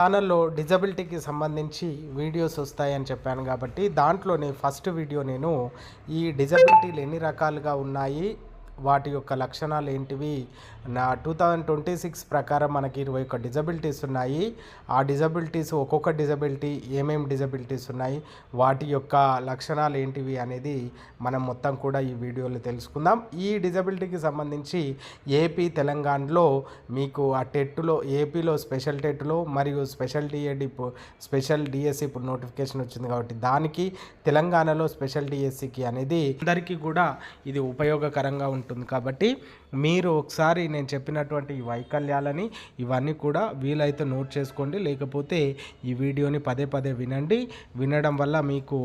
ఛానల్లో డిజబిలిటీకి సంబంధించి వీడియోస్ వస్తాయని చెప్పాను కాబట్టి దాంట్లోనే ఫస్ట్ వీడియో నేను ఈ డిజబిలిటీలు ఎన్ని రకాలుగా ఉన్నాయి, వాటి యొక్క లక్షణాలు ఏంటివి, నా 2026 ప్రకారం మనకి 21 డిజబిలిటీస్ ఉన్నాయి. ఆ డిజబిలిటీస్ ఒక్కొక్క డిజబిలిటీ ఏమేమి డిజబిలిటీస్ ఉన్నాయి, వాటి యొక్క లక్షణాలు ఏంటివి అనేది మనం మొత్తం కూడా ఈ వీడియోలో తెలుసుకుందాం. ఈ డిజబిలిటీకి సంబంధించి ఏపీ తెలంగాణలో మీకు ఆ టెట్లో ఏపీలో స్పెషల్ టెట్లో మరియు స్పెషల్ డిఎస్సి ఇప్పుడు నోటిఫికేషన్ వచ్చింది కాబట్టి దానికి, తెలంగాణలో స్పెషల్ డిఎస్సికి అనేది అందరికీ కూడా ఇది ఉపయోగకరంగా ఉంటుంది. కాబట్టి మీరు ఒకసారి నేను చెప్పినటువంటి ఈ వైకల్యాలని ఇవన్నీ కూడా వీలైతే నోట్ చేసుకోండి, లేకపోతే ఈ వీడియోని పదే పదే వినండి. వినడం వల్ల మీకు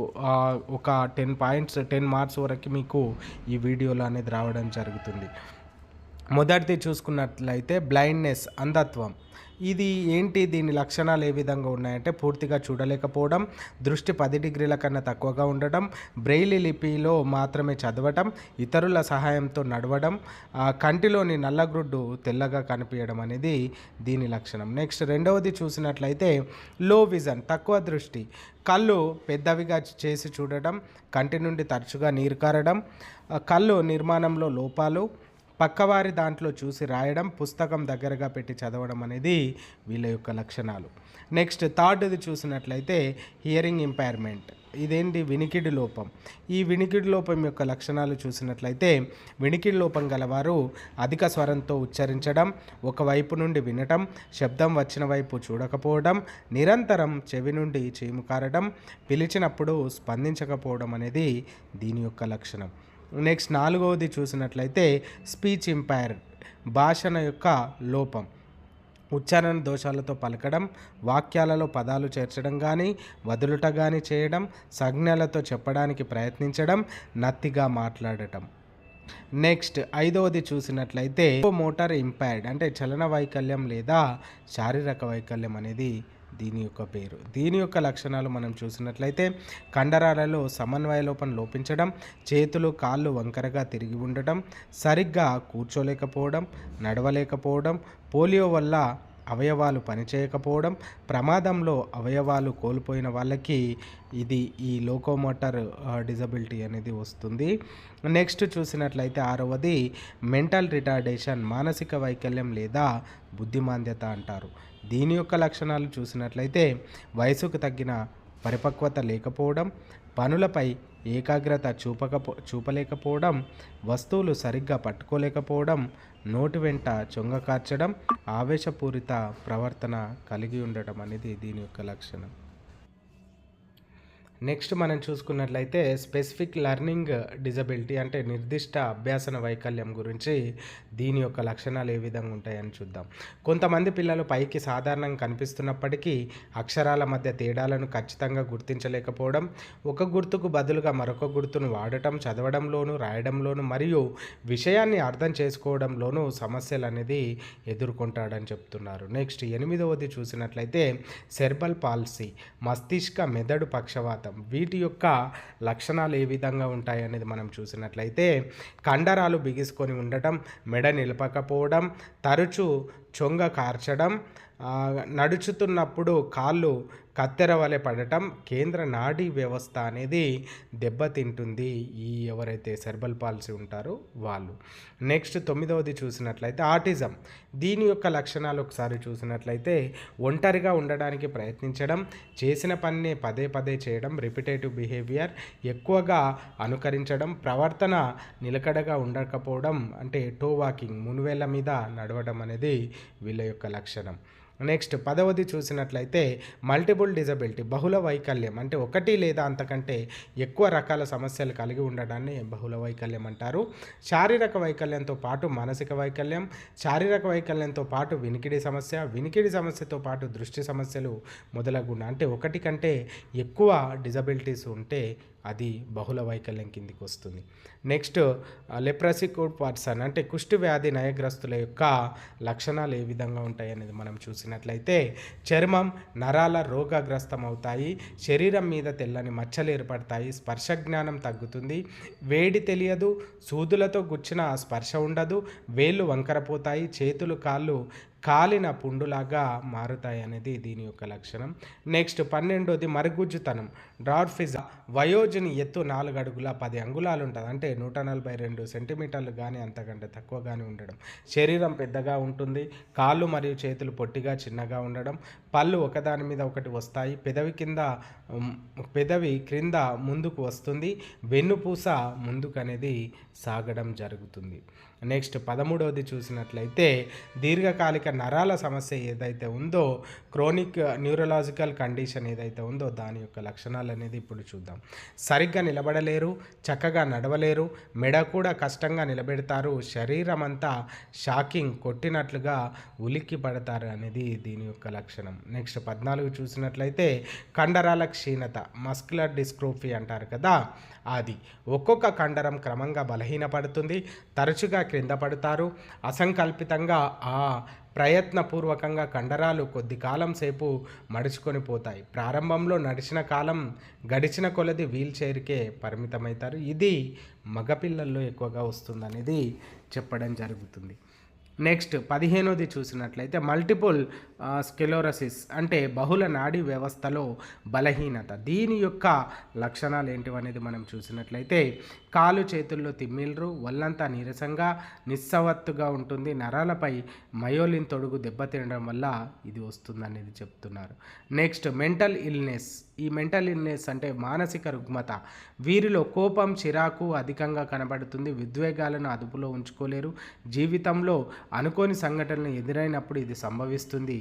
ఒక 10 మార్క్స్ వరకు మీకు ఈ వీడియోలో అనేది రావడం జరుగుతుంది. మొదటిది చూసుకున్నట్లయితే బ్లైండ్నెస్, అంధత్వం. ఇది ఏంటి, దీని లక్షణాలు ఏ విధంగా ఉన్నాయంటే పూర్తిగా చూడలేకపోవడం, దృష్టి 10 డిగ్రీల కన్నా తక్కువగా ఉండడం, బ్రెయిలీ లిపిలో మాత్రమే చదవటం, ఇతరుల సహాయంతో నడవడం, కంటిలోని నల్లగ్రుడ్డు తెల్లగా కనిపించడం అనేది దీని లక్షణం. నెక్స్ట్ రెండవది చూసినట్లయితే లో విజన్, తక్కువ దృష్టి, కళ్ళు పెద్దవిగా చేసి చూడటం, కంటి నుండి తరచుగా నీరు కారడం, కళ్ళు నిర్మాణంలో లోపాలు, పక్కవారి దాంట్లో చూసి రాయడం, పుస్తకం దగ్గరగా పెట్టి చదవడం అనేది వీళ్ళ యొక్క లక్షణాలు. నెక్స్ట్ థర్డ్ది చూసినట్లయితే హియరింగ్ ఇంపైర్మెంట్. ఇదేంటి, వినికిడి లోపం. ఈ వినికిడి లోపం యొక్క లక్షణాలు చూసినట్లయితే వినికిడి లోపం గలవారు అధిక స్వరంతో ఉచ్చరించడం, ఒకవైపు నుండి వినటం, శబ్దం వచ్చిన వైపు చూడకపోవడం, నిరంతరం చెవి నుండి చీము కారడం, పిలిచినప్పుడు స్పందించకపోవడం అనేది దీని యొక్క లక్షణం. నెక్స్ట్ నాలుగవది చూసినట్లయితే స్పీచ్ ఇంపైర్డ్, భాషణ యొక్క లోపం, ఉచ్చారణ దోషాలతో పలకడం, వాక్యాలలో పదాలు చేర్చడం కానీ వదులుట కానీ చేయడం, సంజ్ఞలతో చెప్పడానికి ప్రయత్నించడం, నత్తిగా మాట్లాడటం. నెక్స్ట్ ఐదవది చూసినట్లయితే మోటార్ ఇంపైర్డ్, అంటే చలన వైకల్యం లేదా శారీరక వైకల్యం అనేది దీని యొక్క పేరు. దీని యొక్క లక్షణాలు మనం చూసినట్లయితే కండరాలలో సమన్వయ లోపం లోపించడం, చేతులు కాళ్ళు వంకరగా తిరిగి ఉండటం, సరిగ్గా కూర్చోలేకపోవడం, నడవలేకపోవడం, పోలియో వల్ల అవయవాలు పనిచేయకపోవడం, ప్రమాదంలో అవయవాలు కోల్పోయిన వాళ్ళకి ఇది ఈ లోకోమోటర్ డిజబిలిటీ అనేది వస్తుంది. నెక్స్ట్ చూసినట్లయితే ఆరవది మెంటల్ రిటార్డేషన్, మానసిక వైకల్యం లేదా బుద్ధిమాంద్యత అంటారు. దీని యొక్క లక్షణాలు చూసినట్లయితే వయసుకు తగ్గిన పరిపక్వత లేకపోవడం, పనులపై ఏకాగ్రత చూపలేకపోవడం, వస్తువులు సరిగ్గా పట్టుకోలేకపోవడం, నోటి వెంట చొంగ కార్చడం, ఆవేశపూరిత ప్రవర్తన కలిగి ఉండటం అనేది దీని యొక్క లక్షణం. నెక్స్ట్ మనం చూసుకున్నట్లయితే స్పెసిఫిక్ లెర్నింగ్ డిజబిలిటీ, అంటే నిర్దిష్ట అభ్యాసన వైకల్యం గురించి దీని యొక్క లక్షణాలు ఏ విధంగా ఉంటాయని చూద్దాం. కొంతమంది పిల్లలు పైకి సాధారణంగా కనిపిస్తున్నప్పటికీ అక్షరాల మధ్య తేడాలను ఖచ్చితంగా గుర్తించలేకపోవడం, ఒక గుర్తుకు బదులుగా మరొక గుర్తును వాడటం, చదవడంలోనూ రాయడంలోనూ మరియు విషయాన్ని అర్థం చేసుకోవడంలోనూ సమస్యలు అనేది ఎదుర్కొంటాడని చెప్తున్నారు. నెక్స్ట్ ఎనిమిదవది చూసినట్లయితే సెర్బల్ పాల్సీ, మస్తిష్క మెదడు పక్షవాతం. వీటి యొక్క లక్షణాలు ఏ విధంగా ఉంటాయి అనేది మనం చూసినట్లయితే కండరాలు బిగుసుకొని ఉండటం, మెడ నిలపకపోవడం, తరచూ చొంగ కార్చడం, నడుచుతున్నప్పుడు కాళ్ళు కత్తెర వలె పడటం, కేంద్ర నాడీ వ్యవస్థ అనేది దెబ్బతింటుంది ఈ ఎవరైతే సెర్బల్ పాల్సీ ఉంటారో వాళ్ళు. నెక్స్ట్ తొమ్మిదవది చూసినట్లయితే ఆటిజం. దీని యొక్క లక్షణాలు ఒకసారి చూసినట్లయితే ఒంటరిగా ఉండడానికి ప్రయత్నించడం, చేసిన పనిని పదే పదే చేయడం, రిపిటేటివ్ బిహేవియర్, ఎక్కువగా అనుకరించడం, ప్రవర్తన నిలకడగా ఉండకపోవడం, అంటే టో వాకింగ్, మునువేళ్ల మీద నడవడం అనేది వీళ్ళ యొక్క లక్షణం. నెక్స్ట్ 10వది చూసినట్లయితే మల్టిపుల్ డిజబిలిటీ, బహుళ వైకల్యం, అంటే ఒకటి లేదా అంతకంటే ఎక్కువ రకాల సమస్యలు కలిగి ఉండడాన్ని బహుళ వైకల్యం అంటారు. శారీరక వైకల్యంతో పాటు మానసిక వైకల్యం, శారీరక వైకల్యంతో పాటు వినికిడి సమస్య, వినికిడి సమస్యతో పాటు దృష్టి సమస్యలు మొదలగున, అంటే ఒకటి కంటే ఎక్కువ డిజబిలిటీస్ ఉంటే అది బహుళ వైకల్యం కిందికి వస్తుంది. నెక్స్ట్ లెప్రసీ పర్సన్, అంటే కుష్టి వ్యాధి నయగ్రస్తుల యొక్క లక్షణాలు ఏ విధంగా ఉంటాయి అనేది మనం చూసినట్లయితే చర్మం నరాల రోగగ్రస్తం అవుతాయి, శరీరం మీద తెల్లని మచ్చలు ఏర్పడతాయి, స్పర్శ జ్ఞానం తగ్గుతుంది, వేడి తెలియదు, సూదులతో గుచ్చిన స్పర్శ ఉండదు, వేళ్ళు వంకరపోతాయి, చేతులు కాళ్ళు కాలిన పుండులాగా మారుతాయి అనేది దీని యొక్క లక్షణం. Next 12వది మరుగుజ్జుతనం, dwarfism. వయోజని ఎత్తు 4 అడుగుల 10 అంగుళాలు ఉంటుంది, అంటే 142 సెంటీమీటర్లు కానీ అంతకంటే తక్కువ కానీ ఉండడం. శరీరం పెద్దగా ఉంటుంది, కాళ్ళు మరియు చేతులు పొట్టిగా చిన్నగా ఉండడం, పళ్ళు ఒకదాని మీద ఒకటి వస్తాయి, పెదవి క్రింద ముందుకు వస్తుంది, వెన్నుపూస ముందుకు అనేది సాగడం జరుగుతుంది. నెక్స్ట్ 13వది చూసినట్లయితే దీర్ఘకాలిక నరాల సమస్య ఏదైతే ఉందో, క్రోనిక్ న్యూరలాజికల్ కండిషన్ ఏదైతే ఉందో దాని యొక్క లక్షణాలు అనేది ఇప్పుడు చూద్దాం. సరిగ్గా నిలబడలేరు, చక్కగా నడవలేరు, మెడ కూడా కష్టంగా నిలబెడతారు, శరీరం అంతా షాకింగ్ కొట్టినట్లుగా ఉలిక్కి పడతారు అనేది దీని యొక్క లక్షణం. నెక్స్ట్ 14 చూసినట్లయితే కండరాల క్షీణత, మస్కులర్ డిస్ట్రోఫీ అంటారు కదా, అది. ఒక్కొక్క కండరం క్రమంగా బలహీనపడుతుంది, తరచుగా క్రింద పడతారు, అసంకల్పితంగా ప్రయత్నపూర్వకంగా కండరాలు కొద్ది కాలం సేపు మడుచుకొని పోతాయి. ప్రారంభంలో నడిచిన కాలం గడిచిన కొలది వీల్ చైర్కే పరిమితమవుతారు. ఇది మగపిల్లల్లో ఎక్కువగా వస్తుందనేది చెప్పడం జరుగుతుంది. నెక్స్ట్ 15వది చూసినట్లయితే మల్టిపుల్ స్క్లెరోసిస్, అంటే బహుళ నాడీ వ్యవస్థలో బలహీనత. దీని యొక్క లక్షణాలు ఏంటివనేది మనం చూసినట్లయితే కాలు చేతుల్లో తిమ్మిర్లు, ఒళ్ళంతా నీరసంగా నిస్సవత్తుగా ఉంటుంది, నరాలపై మయోలిన్ తొడుగు దెబ్బతినడం వల్ల ఇది వస్తుందనేది చెప్తున్నారు. Next mental illness. ఈ మెంటల్ ఇల్నెస్ అంటే మానసిక రుగ్మత. వీరిలో కోపం, చిరాకు అధికంగా కనబడుతుంది, ఉద్వేగాలను అదుపులో ఉంచుకోలేరు, జీవితంలో అనుకోని సంఘటనలు ఎదురైనప్పుడు ఇది సంభవిస్తుంది.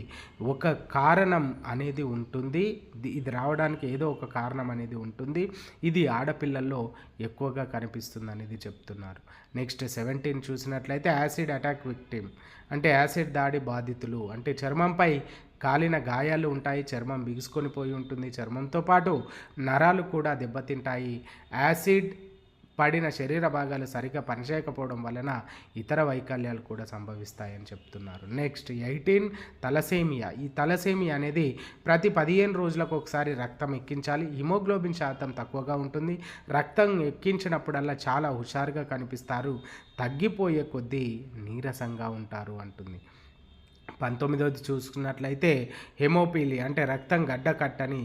ఒక కారణం అనేది ఉంటుంది, ఇది రావడానికి ఏదో ఒక కారణం అనేది ఉంటుంది. ఇది ఆడపిల్లల్లో ఎక్కువగా కనిపిస్తుంది అనేది చెప్తున్నారు. నెక్స్ట్ 17 చూసినట్లయితే యాసిడ్ అటాక్ విక్టిమ్, అంటే యాసిడ్ దాడి బాధితులు. అంటే చర్మంపై కాలిన గాయాలు ఉంటాయి, చర్మం బిగుసుకొని పోయి ఉంటుంది, చర్మంతో పాటు నరాలు కూడా దెబ్బతింటాయి. యాసిడ్ పడిన శరీర భాగాలు సరిగ్గా పనిచేయకపోవడం వలన ఇతర వైకల్యాలు కూడా సంభవిస్తాయని చెప్తున్నారు. Next 18 thalassemia. ఈ తలసేమియా అనేది ప్రతి 15 రోజులకు ఒకసారి రక్తం ఎక్కించాలి. హిమోగ్లోబిన్ శాతం తక్కువగా ఉంటుంది, రక్తం ఎక్కించినప్పుడల్లా చాలా హుషారుగా కనిపిస్తారు, తగ్గిపోయే కొద్దీ నీరసంగా ఉంటారు అంటుంది. 19వది చూసుకున్నట్లయితే హెమోపీలి, అంటే రక్తం గడ్డకట్టని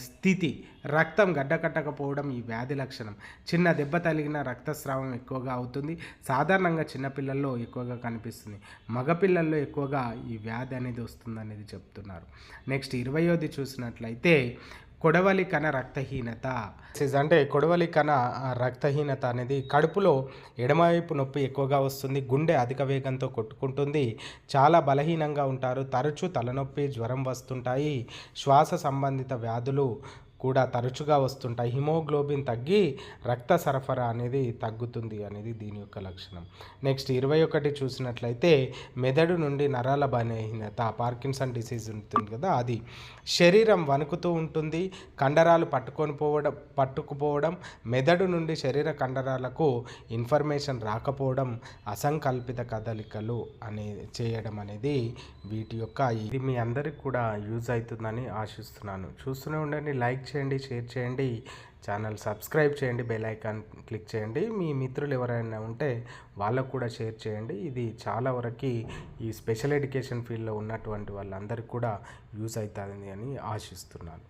స్థితి. రక్తం గడ్డకట్టకపోవడం ఈ వ్యాధి లక్షణం. చిన్న దెబ్బ తగిలిన రక్తస్రావం ఎక్కువగా అవుతుంది, సాధారణంగా చిన్నపిల్లల్లో ఎక్కువగా కనిపిస్తుంది, మగపిల్లల్లో ఎక్కువగా ఈ వ్యాధి అనేది వస్తుందనేది చెప్తున్నారు. నెక్స్ట్ 20వది చూసినట్లయితే కొడవలి కణ రక్తహీనత. అంటే కొడవలి కణ రక్తహీనత అనేది కడుపులో ఎడమవైపు నొప్పి ఎక్కువగా వస్తుంది, గుండె అధిక వేగంతో కొట్టుకుంటుంది, చాలా బలహీనంగా ఉంటారు, తరచూ తలనొప్పి, జ్వరం వస్తుంటాయి, శ్వాస సంబంధిత వ్యాధులు కూడా తరచుగా వస్తుంటాయి, హిమోగ్లోబిన్ తగ్గి రక్త సరఫరా అనేది తగ్గుతుంది అనేది దీని యొక్క లక్షణం. నెక్స్ట్ 21 చూసినట్లయితే మెదడు నుండి నరాల బలహీనత, పార్కిన్సన్ డిసీజ్ ఉంటుంది కదా, అది. శరీరం వణుకుతూ ఉంటుంది, కండరాలు పట్టుకుపోవడం, మెదడు నుండి శరీర కండరాలకు ఇన్ఫర్మేషన్ రాకపోవడం, అసంకల్పిత కదలికలు చేయడం అనేది వీటి యొక్క. ఇది మీ అందరికి కూడా యూజ్ అవుతుందని ఆశిస్తున్నాను. చూస్తూనే ఉండండి, లైక్ చేయండి, షేర్ చేయండి, ఛానల్ సబ్స్క్రైబ్ చేయండి, బెల్ ఐకాన్ క్లిక్ చేయండి. మీ మిత్రులు ఎవరైనా ఉంటే వాళ్ళకు కూడా షేర్ చేయండి. ఇది చాలా వరకు ఈ స్పెషల్ ఎడ్యుకేషన్ ఫీల్డ్లో ఉన్నటువంటి వాళ్ళందరికీ కూడా యూజ్ అవుతుంది అని ఆశిస్తున్నాను.